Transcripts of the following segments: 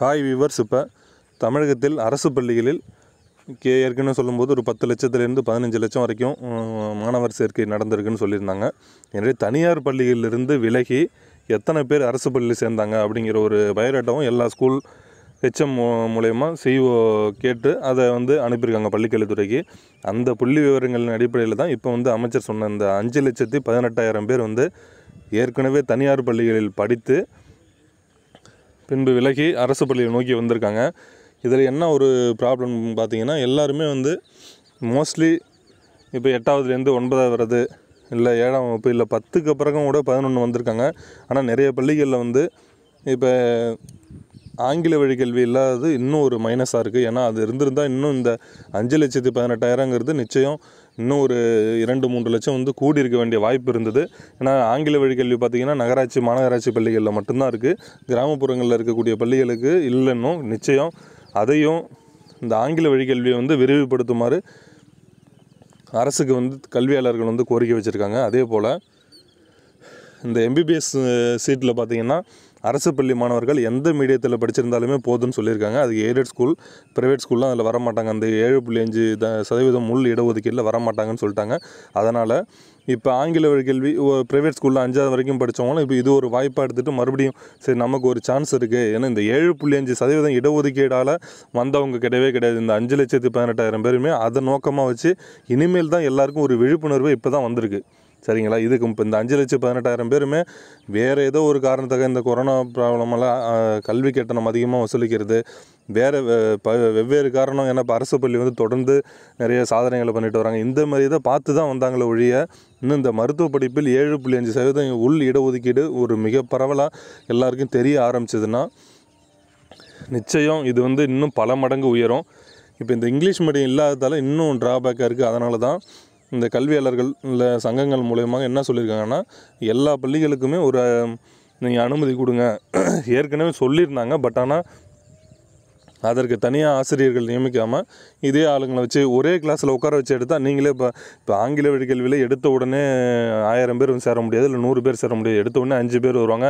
Hi viewers. இப்போ தமிழகத்தில் அரசு பள்ளிகளில் ஏற்கனவே சொல்லும்போது ஒரு 10 லட்சத்துலேருந்து 15 லட்சம் வரைக்கும் மாணவர் சேர்க்கை நடந்திருக்குன்னு சொல்லியிருந்தாங்க. எனவே தனியார் பள்ளிகளிலிருந்து விலகி எத்தனை பேர் அரசு பள்ளியில் சேர்ந்தாங்க அப்படிங்கிற ஒரு பயோடேட்டாவும் எல்லா ஸ்கூல் ஹெச்எம் மூலயமா சிஇஓ கேட்டு அதை அனுப்பியிருக்காங்க பள்ளிக்கல்வித்துறைக்கு. அந்த புள்ளி விவரங்களின் அடிப்படையில் தான் இப்போ அமைச்சர் சொன்ன இந்த 5,18,000 பேர் ஏற்கனவே தனியார் பள்ளிகளில் படித்து பின்பு விலகி அரசு பள்ளியை நோக்கி வந்திருக்காங்க. இதில் என்ன ஒரு ப்ராப்ளம் பார்த்திங்கன்னா, எல்லாருமே மோஸ்ட்லி இப்போ 8வதுலேருந்து 9வது வர்றது, இல்லை 7ஆம் வகுப்பு, இல்லை 10க்கு அப்புறம் கூட 11 வந்திருக்காங்க. ஆனால் நிறைய பள்ளிகளில் இப்போ ஆங்கில வழி கல்வி இல்லாதது இன்னும் ஒரு மைனஸாக இருக்குது. ஏன்னா அது இருந்திருந்தால் இன்னும் இந்த 5,18,000ங்கிறது நிச்சயம் இன்னும் ஒரு 2-3 லட்சம் கூடி இருக்க வேண்டிய வாய்ப்பு இருந்தது. ஏன்னா ஆங்கில வழி கல்வி பார்த்திங்கன்னா நகராட்சி மாநகராட்சி பள்ளிகளில் மட்டும்தான் இருக்குது. கிராமப்புறங்களில் இருக்கக்கூடிய பள்ளிகளுக்கு இல்லைன்னும் நிச்சயம் அதையும் இந்த ஆங்கில வழி கல்வியை விரிவுபடுத்துமாறு அரசுக்கு கல்வியாளர்கள் கோரிக்கை வச்சுருக்காங்க. அதே போல் இந்த எம்பிபிஎஸ் சீட்டில் பார்த்திங்கன்னா அரசு பள்ளி மாணவர்கள் எந்த மீடியத்தில் படிச்சிருந்தாலுமே போதும்னு சொல்லியிருக்காங்க. அது எய்டட் ஸ்கூல், ப்ரைவேட் ஸ்கூல்லாம் அதில் வரமாட்டாங்க. அந்த 7.5% உள் இடஒதுக்கீட்டில் வரமாட்டாங்கன்னு சொல்லிட்டாங்க. அதனால் இப்போ ஆங்கில வழி கல்வி ப்ரைவேட் ஸ்கூலில் 5வது வரைக்கும் படித்தவங்களும் இப்போ இது ஒரு வாய்ப்பாக எடுத்துகிட்டு மறுபடியும் சரி நமக்கு ஒரு சான்ஸ் இருக்குது. ஏன்னா இந்த 7.5% இடஒதுக்கீடால் வந்தவங்க கிடையவே கிடையாது. இந்த 5,18,000 பேருமே அதை நோக்கமாக வச்சு இனிமேல் தான் எல்லாருக்கும் ஒரு விழிப்புணர்வு இப்போ தான் வந்திருக்கு. சரிங்களா? இதுக்கு இப்போ இந்த 5,18,000 பேருமே வேறு ஏதோ ஒரு காரணத்துக்காக இந்த கொரோனா ப்ராப்ளமெல்லாம் கல்வி கட்டணம் அதிகமாக வசூலிக்கிறது, வேறு வெவ்வேறு காரணம். ஏன்னா இப்போ அரசு பள்ளி தொடர்ந்து நிறைய சாதனைகளை பண்ணிட்டு வராங்க. இந்த மாதிரி இதை பார்த்து தான் வந்தாங்களே ஒழிய இன்னும் இந்த மருத்துவ படிப்பில் 7.5% உள் இடஒதுக்கீடு ஒரு மிக பரவலாக எல்லாருக்கும் தெரிய ஆரம்பிச்சதுன்னா நிச்சயம் இது இன்னும் பல மடங்கு உயரும். இப்போ இந்த இங்கிலீஷ் மீடியம் இல்லாததால் இன்னும் ட்ராபேக்காக இருக்குது. அதனால தான் இந்த கல்வியாளர்கள் இல்லை சங்கங்கள் மூலயமா என்ன சொல்லியிருக்காங்கன்னா, எல்லா பள்ளிகளுக்குமே ஒரு நீங்கள் அனுமதி கொடுங்க. ஏற்கனவே சொல்லியிருந்தாங்க. பட் ஆனால் அதற்கு தனியாக ஆசிரியர்கள் நியமிக்காமல் இதே ஆளுங்களை வச்சு ஒரே கிளாஸில் உட்கார வச்சு எடுத்தால் நீங்களே இப்போ ஆங்கில வழி கல்வியில் எடுத்த உடனே 1000 பேர் சேர முடியாது, இல்லை 100 பேர் சேர முடியாது. எடுத்த உடனே 5 பேர் வருவாங்க.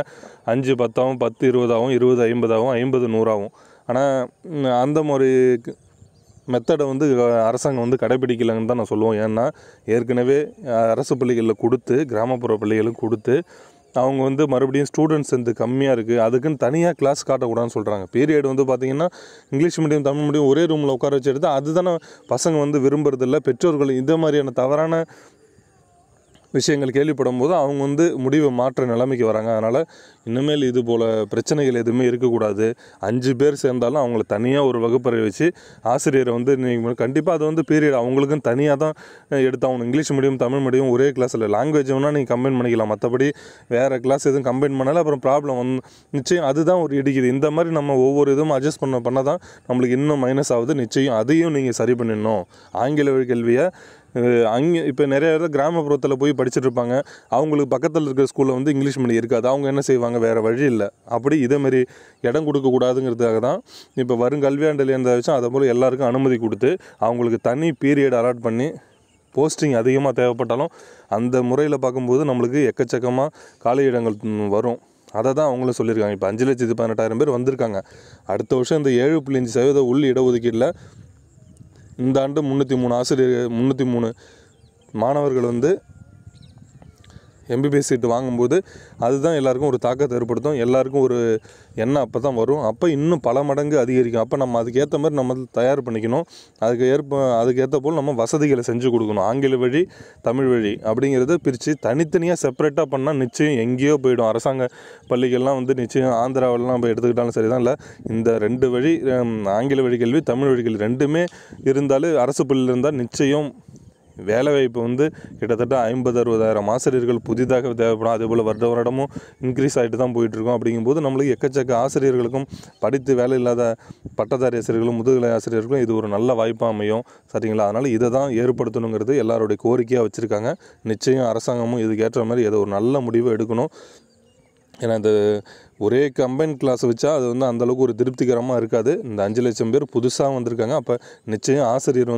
5 10 10 20 20 50 50 100. ஆனால் அந்த மாதிரி மெத்தடை அரசாங்கம் கடைபிடிக்கலைன்னு தான் நான் சொல்லுவோம். ஏன்னா ஏற்கனவே அரசு பள்ளிகளில் கொடுத்து கிராமப்புற பள்ளிகளும் கொடுத்து அவங்க மறுபடியும் ஸ்டூடெண்ட்ஸ் கம்மியாக இருக்குது, அதுக்குன்னு தனியாக கிளாஸ் காட்டக்கூடாதுன்னு சொல்கிறாங்க. பீரியட் பார்த்திங்கன்னா இங்கிலீஷ் மீடியம் தமிழ் மீடியம் ஒரே ரூமில் உட்கார வச்சு எடுத்தால் அதுதானே பசங்க விரும்புறதில்ல. பெற்றோர்கள் இந்த மாதிரியான தவறான விஷயங்கள் கேள்விப்படும் போது அவங்க முடிவை மாற்ற நிலைமைக்கு வராங்க. அதனால் இனிமேல் இது போல் பிரச்சனைகள் எதுவுமே இருக்கக்கூடாது. 5 பேர் சேர்ந்தாலும் அவங்கள தனியாக ஒரு வகுப்பறை வச்சு ஆசிரியரை நீங்கள் கண்டிப்பாக அது பீரியட் அவங்களுக்கும் தனியாக தான் எடுத்தாகணும். இங்கிலீஷ் மீடியம் தமிழ் மீடியம் ஒரே கிளாஸில் லாங்குவேஜ் வேணால் நீங்கள் கம்பைன் பண்ணிக்கலாம். மற்றபடி வேறு கிளாஸ் எதுவும் கம்பைன் பண்ணாலும் அப்புறம் ப்ராப்ளம் நிச்சயம் அதுதான் ஒரு இடிக்குது. இந்த மாதிரி நம்ம ஒவ்வொரு இதுவும் அட்ஜஸ்ட் பண்ண தான் நம்மளுக்கு இன்னும் மைனஸ் ஆகுது. நிச்சயம் அதையும் நீங்கள் சரி பண்ணிடணும். ஆங்கில வழி கல்வியை அங்கே இப்போ நிறைய இடத்துல கிராமப்புறத்தில் போய் படிச்சுட்டு இருப்பாங்க. அவங்களுக்கு பக்கத்தில் இருக்கிற ஸ்கூலில் இங்கிலீஷ் மீடியம் இருக்காது. அவங்க என்ன செய்வாங்க? வேறு வழி இல்லை. அப்படி இதேமாரி இடம் கொடுக்கக்கூடாதுங்கிறதுக்காக தான் இப்போ வரும் கல்வியாண்டில் எந்த விஷயம் அதை போல் எல்லாருக்கும் அனுமதி கொடுத்து அவங்களுக்கு தனி பீரியட் அலாட் பண்ணி போஸ்டிங் அதிகமாக தேவைப்பட்டாலும் அந்த முறையில் பார்க்கும்போது நம்மளுக்கு எக்கச்சக்கமாக காலி இடங்கள் வரும். அதை தான் அவங்களும் சொல்லியிருக்காங்க. இப்போ 5,18,000 பேர் வந்திருக்காங்க. அடுத்த வருஷம் இந்த 7.5% உள் இடஒதுக்கீட்டில் இந்த ஆண்டு 303 மாணவர்கள் எம்பிபிஎஸ் சீட்டு வாங்கும்போது அதுதான் எல்லாருக்கும் ஒரு தாக்கத்தை ஏற்படுத்தும். எல்லாருக்கும் ஒரு எண்ணம் அப்போ தான் வரும். அப்போ இன்னும் பல மடங்கு அதிகரிக்கும். அப்போ நம்ம அதுக்கேற்ற மாதிரி நம்ம தயார் பண்ணிக்கணும். அதுக்கேற்ற போல் நம்ம வசதிகளை செஞ்சு கொடுக்கணும். ஆங்கில வழி தமிழ் வழி அப்படிங்கிறத பிரித்து தனித்தனியாக செப்பரேட்டாக பண்ணால் நிச்சயம் எங்கேயோ போயிடும். அரசாங்க பள்ளிகள்லாம் நிச்சயம் ஆந்திராவிலலாம் போய் எடுத்துக்கிட்டாலும் சரி தான். இல்லை இந்த 2 வழி ஆங்கில வழி கல்வி தமிழ் வழி கல்வி ரெண்டுமே இருந்தாலும் அரசு பள்ளியில் இருந்தால் நிச்சயம் வேலைவாய்ப்பு கிட்டத்தட்ட 50,000-60,000 ஆசிரியர்கள் புதிதாக தேவைப்படும். அதேபோல் வருடமும் இன்க்ரீஸ் ஆகிட்டு தான் போயிட்டுருக்கோம். அப்படிங்கும்போது நம்மளுக்கு எக்கச்சக்க ஆசிரியர்களுக்கும் படித்து வேலை இல்லாத பட்டதாரி ஆசிரியர்களும் முதுகலை ஆசிரியர்களும் இது ஒரு நல்ல வாய்ப்பாக அமையும். சரிங்களா? அதனால் இதை தான் ஏற்படுத்தணுங்கிறது எல்லாருடைய கோரிக்கையாக வச்சுருக்காங்க. நிச்சயம் அரசாங்கமும் இதுக்கேற்ற மாதிரி ஏதோ ஒரு நல்ல முடிவை எடுக்கணும். ஏன்னா இந்த ஒரே கம்பைன் கிளாஸ் வச்சா அது அந்தளவுக்கு ஒரு திருப்திகரமாக இருக்காது. இந்த 5 லட்சம் பேர் புதுசாக வந்திருக்காங்க. அப்போ நிச்சயம் ஆசிரியர்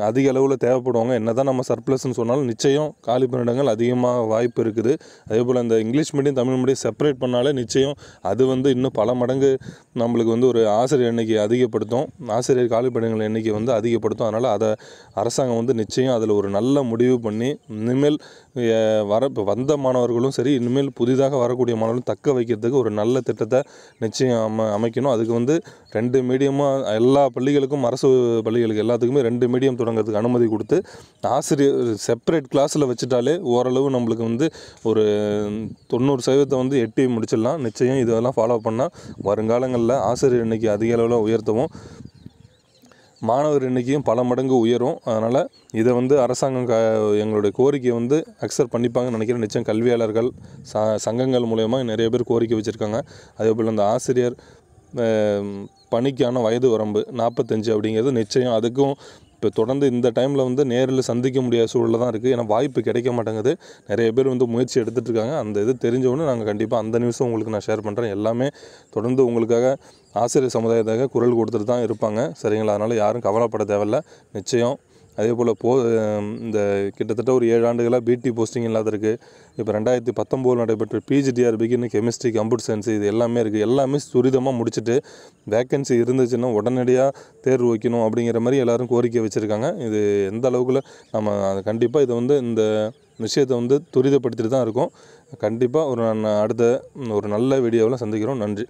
அதிக அளவில் தேவைப்படுவாங்க. என்ன தான் நம்ம சர்ப்ளஸ்ன்னு சொன்னாலும் நிச்சயம் காலி பணியிடங்கள் அதிகமாக வாய்ப்பு இருக்குது. அதே போல் இந்த English medium Tamil medium separate பண்ணாலே நிச்சயம் அது இன்னும் பல மடங்கு நம்மளுக்கு ஒரு ஆசிரியர் எண்ணிக்கை அதிகப்படுத்தும், ஆசிரியர் காலி பணியிடங்கள் எண்ணிக்கை அதிகப்படுத்தும். அதனால் அதை அரசாங்கம் நிச்சயம் அதில் ஒரு நல்ல முடிவு பண்ணி இனிமேல் இப்போ வந்த மாணவர்களும் சரி, இனிமேல் புதிதாக வரக்கூடிய மாணவர்களும் தக்க வைக்கிறதுக்கு ஒரு நல்ல திட்டத்தை நிச்சயம் அமைக்கணும். அதுக்கு 2 மீடியமாக எல்லா பள்ளிகளுக்கும், அரசு பள்ளிகளுக்கு எல்லாத்துக்குமே 2 மீடியம் தொடங்கிறதுக்கு அனுமதி கொடுத்து ஆசிரியர் செப்பரேட் கிளாஸில் வச்சுட்டாலே ஓரளவு நம்மளுக்கு ஒரு 90% எட்டி முடிச்சிடலாம். நிச்சயம் இதெல்லாம் ஃபாலோ பண்ணால் வருங்காலங்களில் ஆசிரியர் எண்ணிக்கை அதிக அளவில் உயர்த்தவும், மாணவர் எண்ணிக்கையும் பல மடங்கு உயரும். அதனால் இதை அரசாங்கம் எங்களுடைய கோரிக்கையை அக்செப்ட் பண்ணிப்பாங்கன்னு நினைக்கிறேன். நிச்சயம் கல்வியாளர்கள் சங்கங்கள் மூலயமா நிறைய பேர் கோரிக்கை வச்சுருக்காங்க. அதே போல் இந்த ஆசிரியர் பணிக்கான வயது வரம்பு 45 அப்படிங்கிறது நிச்சயம் அதுக்கும் இப்போ தொடர்ந்து இந்த டைமில் நேரில் சந்திக்க முடியாத சூழலில் தான் இருக்குது. ஏன்னா வாய்ப்பு கிடைக்க மாட்டேங்குது. நிறைய பேர் முயற்சி எடுத்துகிட்டு இருக்காங்க. அந்த இது தெரிஞ்சவொன்னே நாங்கள் கண்டிப்பாக அந்த நியூஸும் உங்களுக்கு நான் ஷேர் பண்ணுறேன். எல்லாமே தொடர்ந்து உங்களுக்காக ஆசிரியர் சமுதாயத்தாக குரல் கொடுத்துட்டு தான் இருப்பாங்க. சரிங்களா? அதனால் யாரும் கவலைப்பட தேவையில்ல. நிச்சயம் அதே போல் இந்த கிட்டத்தட்ட ஒரு 7 ஆண்டுகளாக பிடி போஸ்டிங் இல்லாத இருக்குது. இப்போ 2019 நடைபெற்ற பிஜிடிஆர்பிக்கு இன்னும் கெமிஸ்ட்ரி, கம்ப்யூட்டர் சயின்ஸ் இது எல்லாமே இருக்குது. எல்லாமே துரிதமாக முடிச்சுட்டு வேக்கன்சி இருந்துச்சுன்னா உடனடியாக தேர்வு வைக்கணும் அப்படிங்கிற மாதிரி எல்லோரும் கோரிக்கை வச்சுருக்காங்க. இது எந்த அளவுக்குள்ள நம்ம கண்டிப்பாக இதை இந்த விஷயத்தை துரிதப்படுத்திட்டு தான் இருக்கோம். கண்டிப்பாக அடுத்த ஒரு நல்ல வீடியோவில் சந்திக்கிறோம். நன்றி.